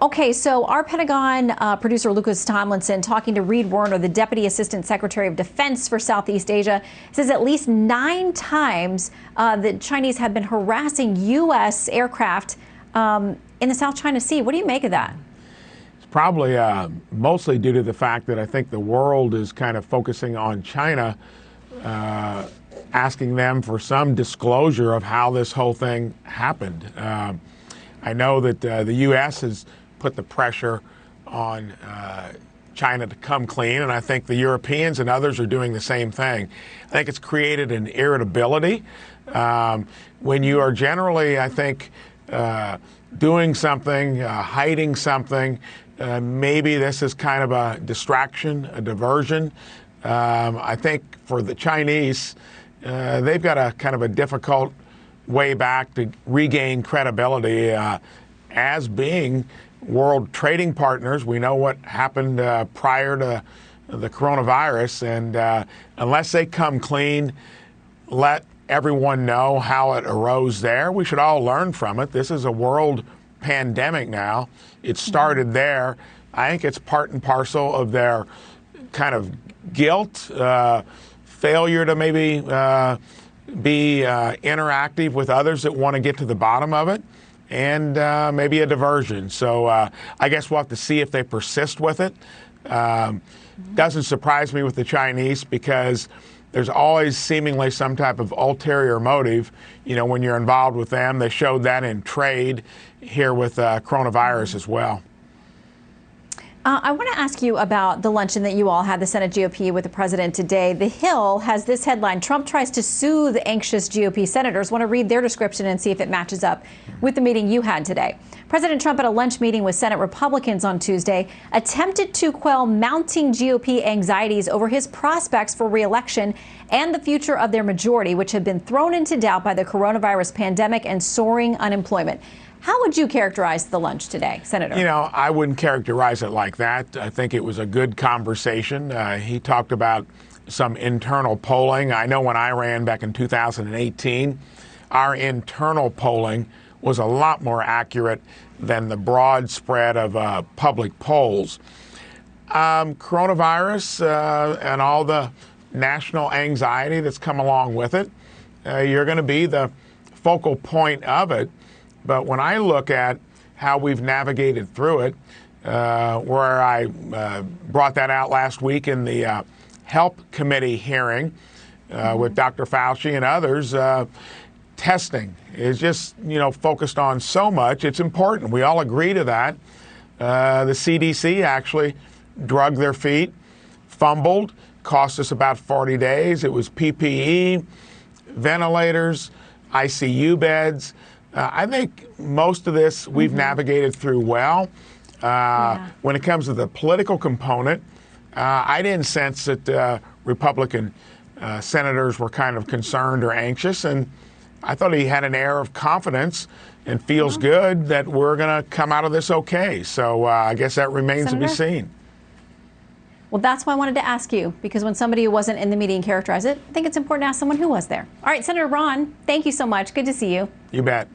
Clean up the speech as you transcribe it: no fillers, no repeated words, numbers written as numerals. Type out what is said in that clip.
Okay, so our Pentagon producer Lucas Tomlinson, talking to Reed Werner, the Deputy Assistant Secretary of Defense for Southeast Asia, says at least 9 times the Chinese have been harassing U.S. aircraft in the South China Sea. What do you make of that? It's probably mostly due to the fact that I think the world is kind of focusing on China, asking them for some disclosure of how this whole thing happened. I know that the U.S. has put the pressure on China to come clean, and I think the Europeans and others are doing the same thing. I think it's created an irritability when you are generally, I think, doing something, hiding something. Maybe this is kind of a distraction, a diversion. I think for the Chinese, they've got a kind of a difficult way back to regain credibility as being world trading partners. We know what happened prior to the coronavirus, and unless they come clean, let everyone know how it arose there. We should all learn from it. This is a world pandemic now. It started there. I think it's part and parcel of their kind of guilt, failure to maybe be interactive with others that want to get to the bottom of it, and maybe a diversion. So I guess we'll have to see if they persist with it. Doesn't surprise me with the Chinese, because there's always seemingly some type of ulterior motive. You know, when you're involved with them, they showed that in trade here with coronavirus as well. I want to ask you about the luncheon that you all had, the Senate GOP, with the president today. The Hill has this headline: Trump tries to soothe anxious GOP senators. Want to read their description and see if it matches up with the meeting you had today. President Trump, at a lunch meeting with Senate Republicans on Tuesday, attempted to quell mounting GOP anxieties over his prospects for re-election and the future of their majority, which have been thrown into doubt by the coronavirus pandemic and soaring unemployment. How would you characterize the lunch today, Senator? You know, I wouldn't characterize it like that. I think it was a good conversation. He talked about some internal polling. I know when I ran back in 2018, our internal polling was a lot more accurate than the broad spread of public polls. Coronavirus and all the national anxiety that's come along with it, you're going to be the focal point of it. But when I look at how we've navigated through it, where I brought that out last week in the Help Committee hearing with Dr. Fauci and others, testing is just, focused on so much. It's important. We all agree to that. The CDC actually drug their feet, fumbled, cost us about 40 days. It was PPE, ventilators, ICU beds. I think most of this we've navigated through well. When it comes to the political component, I didn't sense that Republican senators were kind of concerned or anxious, and I thought he had an air of confidence and feels good that we're going to come out of this okay. So I guess that remains to be seen. Well, that's why I wanted to ask you, because when somebody who wasn't in the meeting characterized it, I think it's important to ask someone who was there. All right, Senator Braun, thank you so much. Good to see you. You bet.